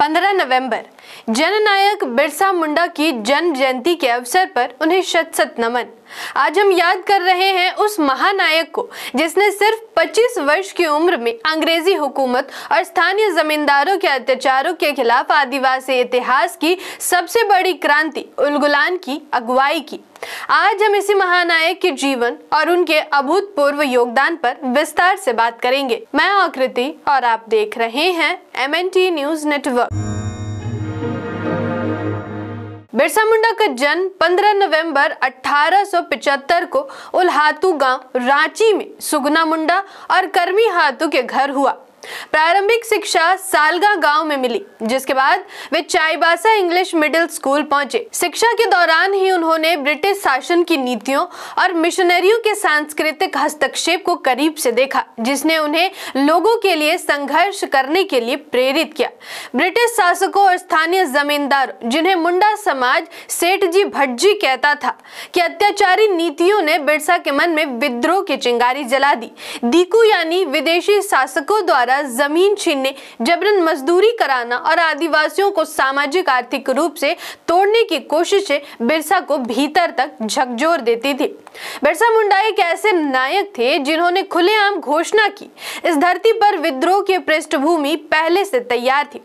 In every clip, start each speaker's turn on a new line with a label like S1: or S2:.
S1: 15 नवंबर जननायक बिरसा मुंडा की जन्म जयंती के अवसर पर उन्हें शत शत नमन। आज हम याद कर रहे हैं उस महानायक को जिसने सिर्फ 25 वर्ष की उम्र में अंग्रेजी हुकूमत और स्थानीय जमींदारों के अत्याचारों के खिलाफ आदिवासी इतिहास की सबसे बड़ी क्रांति उलगुलान की अगुवाई की। आज हम इसी महानायक के जीवन और उनके अभूतपूर्व योगदान पर विस्तार से बात करेंगे। मैं आकृति और आप देख रहे हैं MNT news network. Birsa Munda का जन्म 15 नवंबर 1875 को उल्हातू गांव रांची में सुगना मुंडा और कर्मी हाथू के घर हुआ। प्रारंभिक शिक्षा सालगा गांव में मिली, जिसके बाद वे चाईबासा इंग्लिश मिडिल स्कूल पहुंचे। शिक्षा के दौरान ही उन्होंने ब्रिटिश शासन की नीतियों और मिशनरियों के सांस्कृतिक हस्तक्षेप को करीब से देखा, जिसने उन्हें लोगों के लिए संघर्ष करने के लिए प्रेरित किया। ब्रिटिश शासकों और स्थानीय जमींदारों, जिन्हें मुंडा समाज सेठ जी भटजी कहता था, कि अत्याचारी नीतियों ने बिरसा के मन में विद्रोह की चिंगारी जला दी। दीकू यानी विदेशी शासकों द्वारा जमीन छीनने, जबरन मजदूरी कराना और आदिवासियों को सामाजिक आर्थिक रूप से तोड़ने की कोशिशें बिरसा को भीतर तक झकझोर देती थी। बिरसा मुंडा एक ऐसे नायक थे जिन्होंने खुलेआम घोषणा की, इस धरती पर विद्रोह की पृष्ठभूमि पहले से तैयार थी।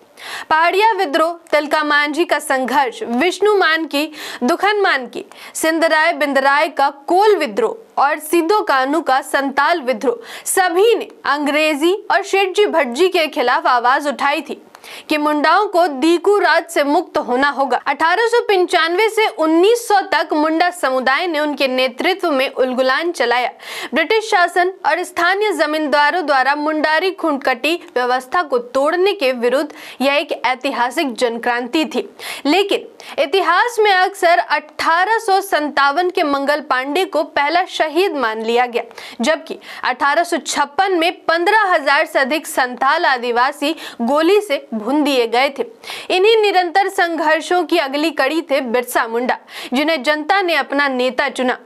S1: पहाड़िया विद्रोह, तिलका मांझी का संघर्ष, विष्णु मान की, दुखन मान की, सिंधराय बिंदराय का कोल विद्रोह और सिद्धो कानू का संताल विद्रोह, सभी ने अंग्रेजी और सेठ जी भटजी के खिलाफ आवाज उठाई थी कि मुंडाओं को दीकू राज से मुक्त होना होगा। 1895 से 1900 तक मुंडा समुदाय ने उनके नेतृत्व में उलगुलान चलाया। ब्रिटिश शासन और स्थानीय जमींदारों द्वारा मुंडारी खुंडकटी व्यवस्था को तोड़ने के विरुद्ध यह एक ऐतिहासिक जनक्रांति थी। लेकिन इतिहास में अक्सर 1857 के मंगल पांडे को पहला शहीद मान लिया गया, जबकि 1856 में 15,000 से अधिक संथाल आदिवासी गोली से भून दिए गए थे। इन्हीं निरंतर संघर्षों की अगली कड़ी थे बिरसा मुंडा, जिन्हें जनता ने अपना नेता चुना।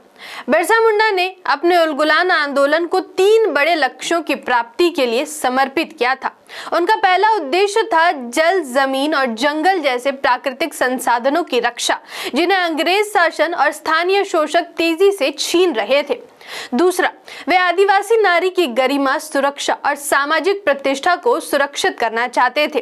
S1: बिरसा मुंडा ने अपने उलगुलान आंदोलन को 3 बड़े लक्ष्यों की प्राप्ति के लिए समर्पित किया था। उनका पहला उद्देश्य था जल, जमीन और जंगल जैसे प्राकृतिक संसाधनों की रक्षा, जिन्हें अंग्रेज शासन और स्थानीय शोषक तेजी से छीन रहे थे। दूसरा, वे आदिवासी नारी की गरिमा, सुरक्षा और सामाजिक प्रतिष्ठा को सुरक्षित करना चाहते थे।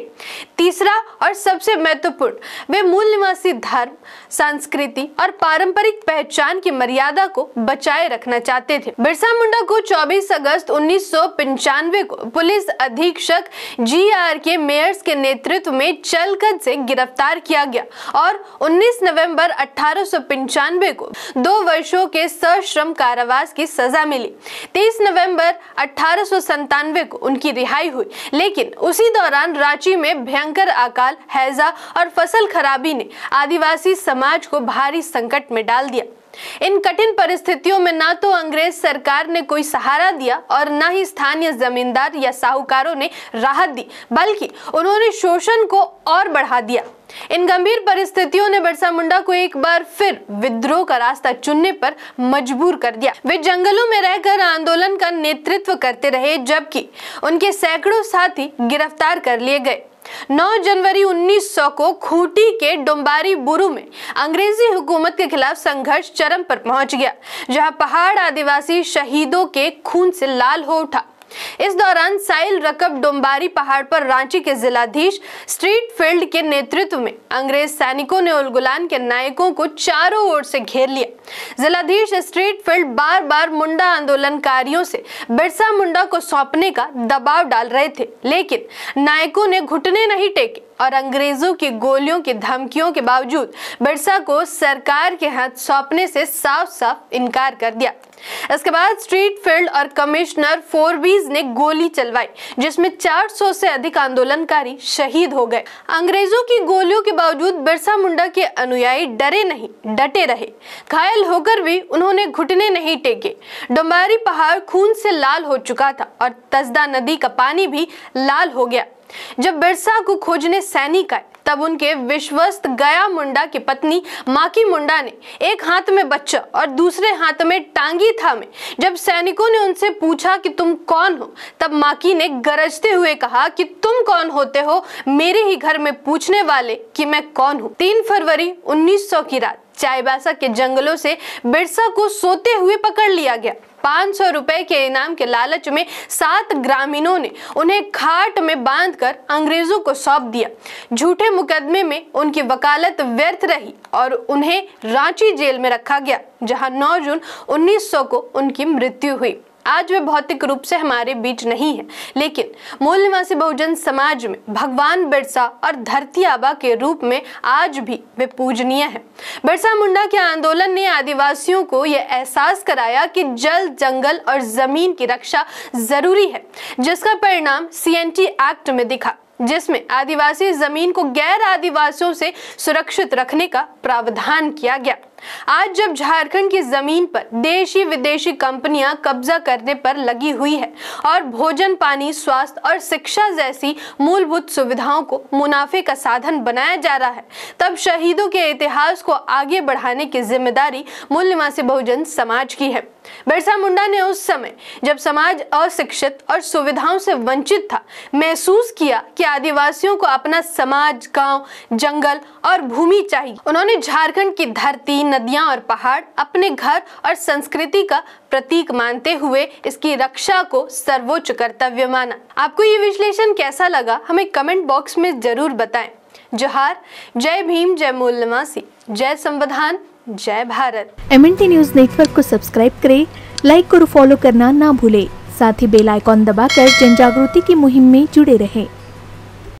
S1: तीसरा और सबसे महत्वपूर्ण, वे मूल निवासी धर्म, संस्कृति और पारंपरिक पहचान की मर्यादा को बचाए रखना चाहते थे। बिरसा मुंडा को 24 अगस्त 1995 को पुलिस अधीक्षक GRK मेयर्स के नेतृत्व में चलकद से गिरफ्तार किया गया और 19 नवंबर 1895 को 2 वर्षों के सश्रम कारावास की सजा मिली। 23 नवंबर 1897 को उनकी रिहाई हुई, लेकिन उसी दौरान रांची में भयंकर अकाल, हैजा और फसल खराबी ने आदिवासी समाज को भारी संकट में डाल दिया। इन कठिन परिस्थितियों में ना तो अंग्रेज सरकार ने कोई सहारा दिया और न ही स्थानीय जमींदार या साहूकारों ने राहत दी, बल्कि उन्होंने शोषण को और बढ़ा दिया। इन गंभीर परिस्थितियों ने बिरसा मुंडा को एक बार फिर विद्रोह का रास्ता चुनने पर मजबूर कर दिया। वे जंगलों में रहकर आंदोलन का नेतृत्व करते रहे, जबकि उनके सैकड़ों साथी गिरफ्तार कर लिए गए। 9 जनवरी 1900 को खूंटी के डोंबारी बुरु में अंग्रेजी हुकूमत के खिलाफ संघर्ष चरम पर पहुंच गया, जहां पहाड़ आदिवासी शहीदों के खून से लाल हो उठा। इस दौरान साइल रकब डोंबारी पहाड़ पर रांची के जिलाधीश स्ट्रीट फील्ड के नेतृत्व में अंग्रेज सैनिकों ने उलगुलान के नायकों को चारों ओर से घेर लिया। जिलाधीश स्ट्रीट फील्ड बार बार मुंडा आंदोलनकारियों से बिरसा मुंडा को सौंपने का दबाव डाल रहे थे, लेकिन नायकों ने घुटने नहीं टेके और अंग्रेजों की गोलियों की धमकियों के बावजूद बिरसा को सरकार के हाथ सौंपने से साफ साफ इनकार कर दिया। इसके बाद स्ट्रीट फील्ड और कमिश्नर फोरबीज ने गोली चलवाई, जिसमें 400 से अधिक आंदोलनकारी शहीद हो गए। अंग्रेजों की गोलियों के बावजूद बिरसा मुंडा के अनुयायी डरे नहीं, डटे रहे। घायल होकर भी उन्होंने घुटने नहीं टेके। डोंबारी पहाड़ खून से लाल हो चुका था और तसदा नदी का पानी भी लाल हो गया। जब बिरसा को खोजने सैनिक आए, तब उनके विश्वस्त गया मुंडा की पत्नी माकी मुंडा ने एक हाथ में बच्चा और दूसरे हाथ में टांगी थामे जब सैनिकों ने उनसे पूछा कि तुम कौन हो, तब माकी ने गरजते हुए कहा कि तुम कौन होते हो मेरे ही घर में पूछने वाले कि मैं कौन हूँ। 3 फरवरी 1900 की रात चाईबासा के जंगलों से बिरसा को सोते हुए पकड़ लिया गया। 500 रुपए के इनाम के लालच में 7 ग्रामीणों ने उन्हें खाट में बांधकर अंग्रेजों को सौंप दिया। झूठे मुकदमे में उनकी वकालत व्यर्थ रही और उन्हें रांची जेल में रखा गया, जहां 9 जून 1900 को उनकी मृत्यु हुई। आज वे भौतिक रूप से हमारे बीच नहीं है, लेकिन मूल निवासी बहुजन समाज में भगवान बिरसा और धरती आबा के रूप में आज भी वे पूजनीय हैं। बिरसा मुंडा के आंदोलन ने आदिवासियों को यह एहसास कराया कि जल, जंगल और जमीन की रक्षा जरूरी है, जिसका परिणाम CNT एक्ट में दिखा, जिसमें आदिवासी जमीन को गैर आदिवासियों से सुरक्षित रखने का प्रावधान किया गया। आज जब झारखंड की जमीन पर देशी विदेशी कंपनियां कब्जा करने पर लगी हुई है और भोजन, पानी, स्वास्थ्य और शिक्षा जैसी मूलभूत सुविधाओं को मुनाफे का साधन बनाया जा रहा है, तब शहीदों के इतिहास को आगे बढ़ाने की जिम्मेदारी मूल निवासी बहुजन समाज की है। बिरसा मुंडा ने उस समय जब समाज अशिक्षित और सुविधाओं से वंचित था, महसूस किया कि आदिवासियों को अपना समाज, गांव, जंगल और भूमि चाहिए। उन्होंने झारखंड की धरती, नदियां और पहाड़ अपने घर और संस्कृति का प्रतीक मानते हुए इसकी रक्षा को सर्वोच्च कर्तव्य माना। आपको ये विश्लेषण कैसा लगा, हमें कमेंट बॉक्स में जरूर बताएं। जोहार, जय भीम, जय मूल निवासी, जय संविधान, जय भारत।
S2: MNT न्यूज नेटवर्क को सब्सक्राइब करें, लाइक और फॉलो करना ना भूलें। साथ ही बेल आइकॉन दबाकर जन जागृति की मुहिम में जुड़े रहें।